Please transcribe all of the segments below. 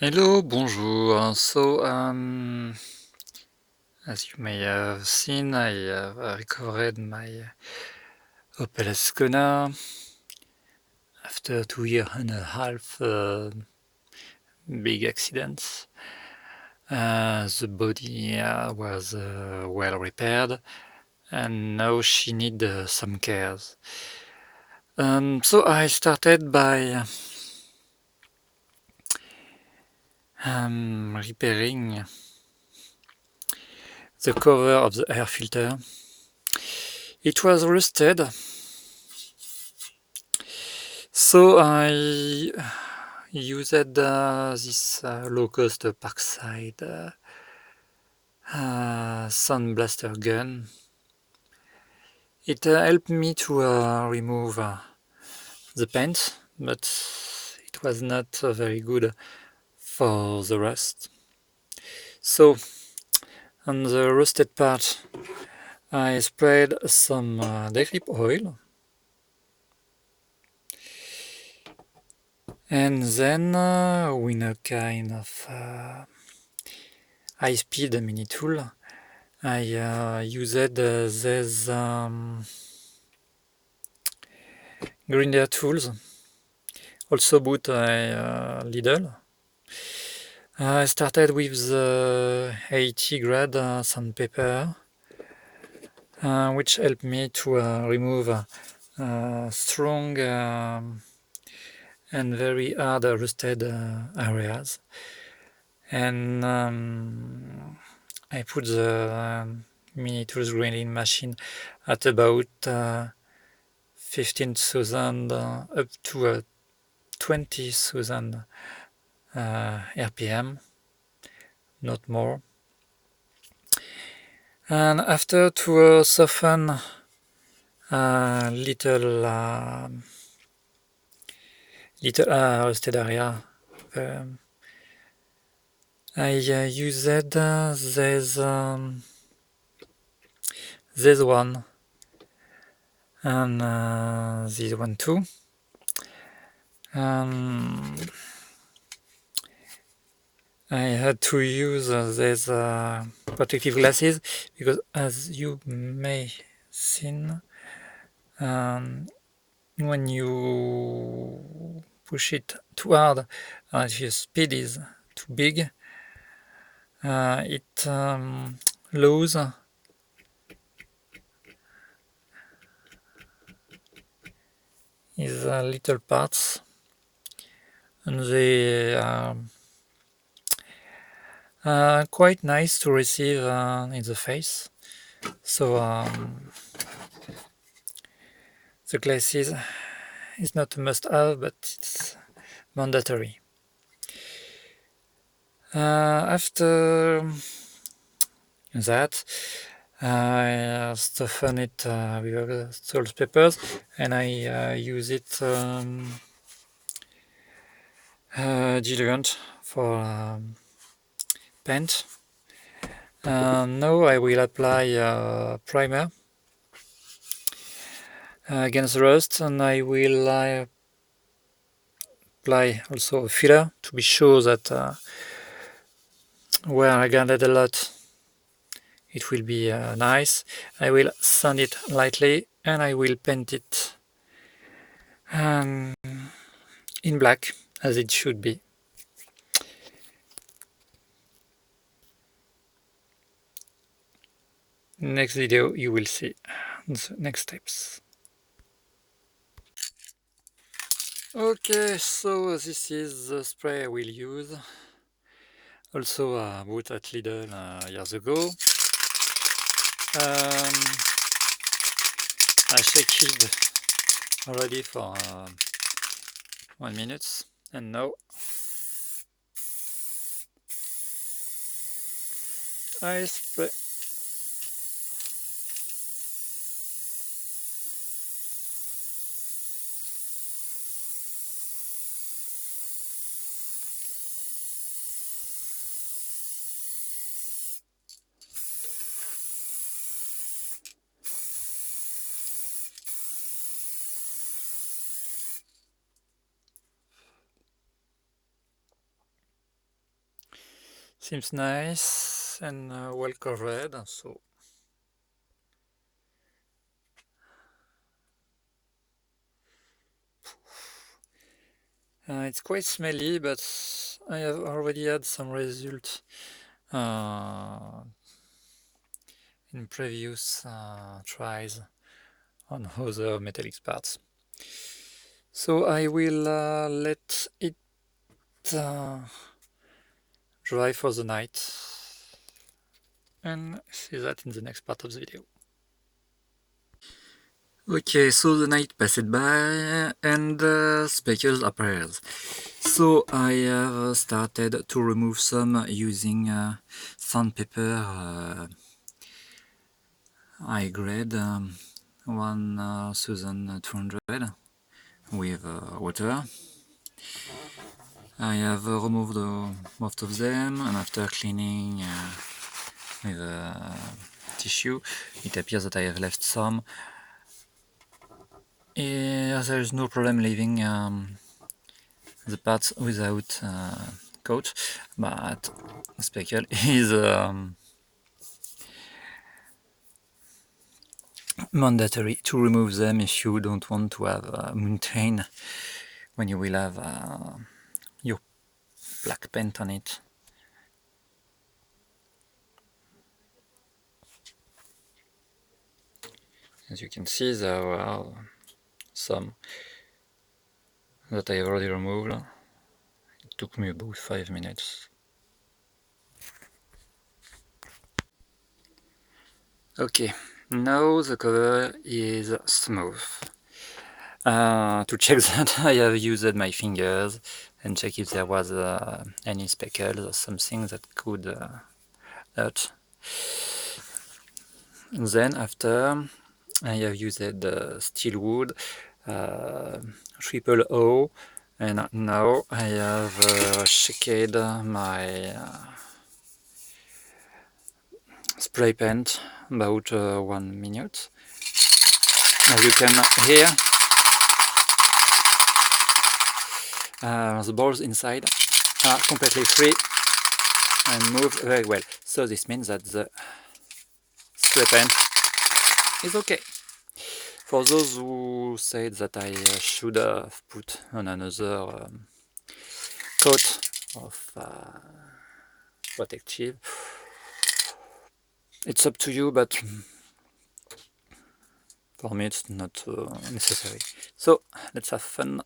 Hello, bonjour. As you may have seen, I have recovered my OPEL Ascona after 2.5 years big accidents. The body was well repaired, and now she need some cares. So I started by repairing the cover of the air filter. It was rusted, so I used this low-cost Parkside sandblaster gun. It helped me to remove the paint, but it was not very good for the rust. So on the rusted part, I sprayed some degrip oil, and then with a kind of high-speed mini tool, I used these grinder tools, also bought at Lidl. I started with the 80 grade sandpaper, which helped me to remove strong and very hard rusted areas. And I put the mini tools grinding machine at about 15,000 up to 20,000 RPM, not more. And after to soften little rusted area, I used this one and this one too. I had to use these protective glasses because, as you may seen, when you push it too hard and if your speed is too big, it loses these little parts, and they are quite nice to receive in the face. So the glasses is not a must-have, but it's mandatory. After that, I soften it with salt peppers, and I use it diluent for paint. Now I will apply primer against rust, and I will apply also a filler to be sure that where I grinded a lot it will be nice. I will sand it lightly and I will paint it in black as it should be. Next video you will see the next steps. Okay, so this is the spray I will use. Also bought at Lidl years ago. I shake it already for 1 minute, and now I spray. Seems nice and well covered, so it's quite smelly, but I have already had some results in previous tries on other metallic parts. So I will let it dry for the night and see that in the next part of the video. Okay, so the night passed by and the speckles appeared. So I have started to remove some using sandpaper high grade 1200 with water. I have removed most of them, and after cleaning with a tissue, it appears that I have left some. There is no problem leaving the parts without coat, but speckle is mandatory to remove them if you don't want to have a mountain when you will have your black paint on it. As you can see, there are some that I have already removed. It took me about 5 minutes. Okay, now the cover is smooth. To check that, I have used my fingers and check if there was any speckles or something that could hurt. Then after, I have used steel wood, triple O, and now I have checked my spray paint about 1 minute. As you can hear, the balls inside are completely free and move very well. So this means that the spray paint is okay. For those who said that I should have put on another coat of protective, it's up to you, but for me it's not necessary. So let's have fun.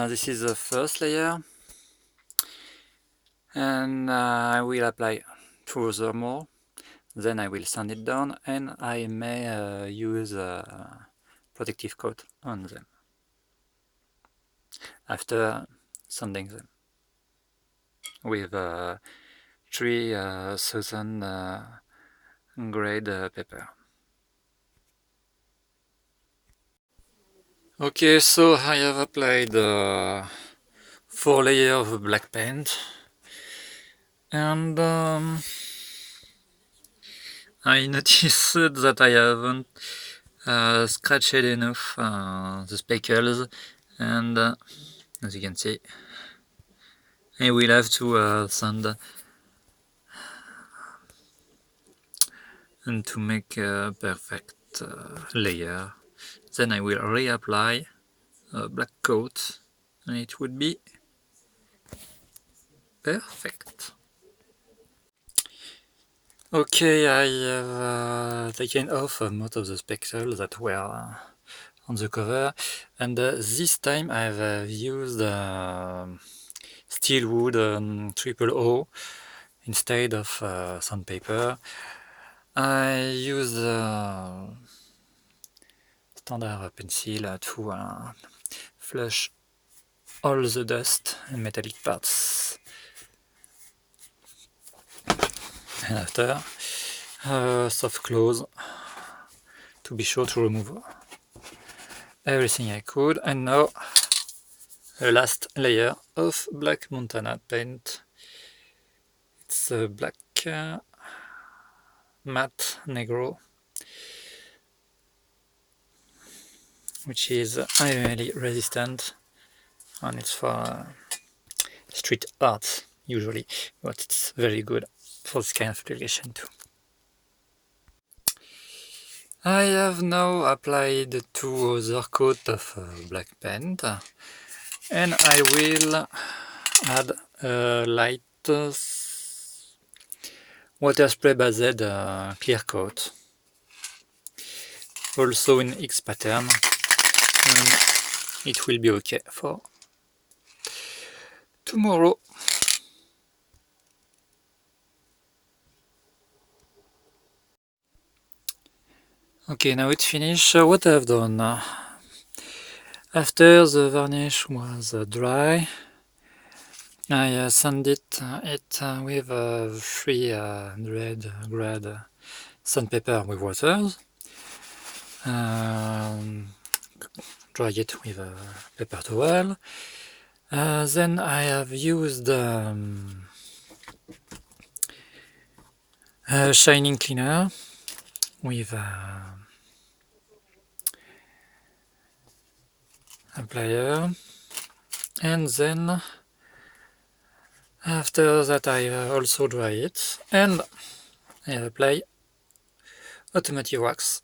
This is the first layer, and I will apply 2 other more, then I will sand it down, and I may use a protective coat on them after sanding them with 3000 grade paper. Okay, so I have applied 4 layers of black paint, and I noticed that I haven't scratched enough the speckles, and as you can see, I will have to sand and to make a perfect layer. Then I will reapply a black coat and it would be perfect. Okay, I have taken off most of the speckles that were on the cover, and this time I've used steel wood triple O instead of sandpaper. I used standard pencil to flush all the dust and metallic parts. And after, soft close to be sure to remove everything I could. And now a last layer of black Montana paint. It's a black matte negro, which is highly resistant, and it's for street art usually, but it's very good for this kind of application too. I have now applied 2 other coats of black paint, and I will add a light water spray based clear coat, also in X pattern, and it will be okay for tomorrow. Okay, now it's finished. What I've done after the varnish was dry, I sanded it with 300 grade sandpaper with water. Dry it with a paper towel. Then I have used a shining cleaner with applier, and then after that I also dry it, and I apply automatic wax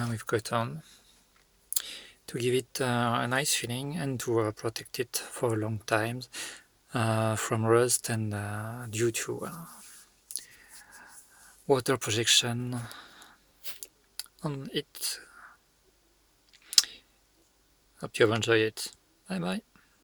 with cotton to give it a nice feeling and to protect it for a long time from rust and due to water projection on it. Hope you have enjoyed it. Bye bye.